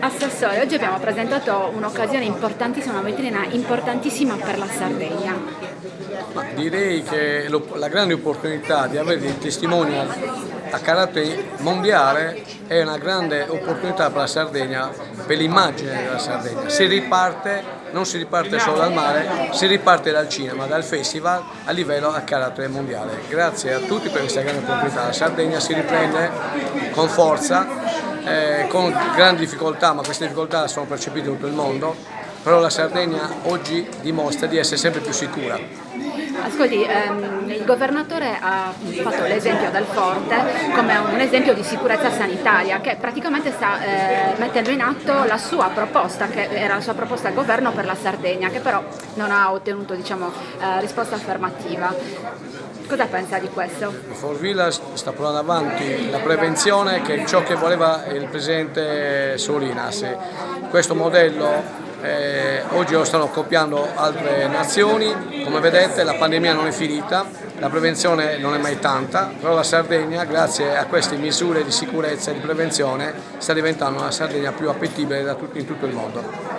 Assessore, oggi abbiamo presentato un'occasione importantissima, una vetrina importantissima per la Sardegna. Ma direi che la grande opportunità di avere dei testimonial a carattere mondiale è una grande opportunità per la Sardegna, per l'immagine della Sardegna. Non si riparte solo dal mare, si riparte dal cinema, dal festival a livello a carattere mondiale. Grazie a tutti per questa grande opportunità. La Sardegna si riprende con forza, con grandi difficoltà, ma queste difficoltà sono percepite in tutto il mondo, però la Sardegna oggi dimostra di essere sempre più sicura. Ascolti, il governatore ha fatto l'esempio del Forte come un esempio di sicurezza sanitaria che praticamente sta mettendo in atto la sua proposta, che era la sua proposta al governo per la Sardegna, che però non ha ottenuto risposta affermativa. Cosa pensa di questo? Forvilla sta portando avanti la prevenzione, che è ciò che voleva il presidente Solinas. Questo modello oggi lo stanno copiando altre nazioni. Come vedete, la pandemia non è finita, la prevenzione non è mai tanta, però la Sardegna, grazie a queste misure di sicurezza e di prevenzione, sta diventando una Sardegna più appetibile in tutto il mondo.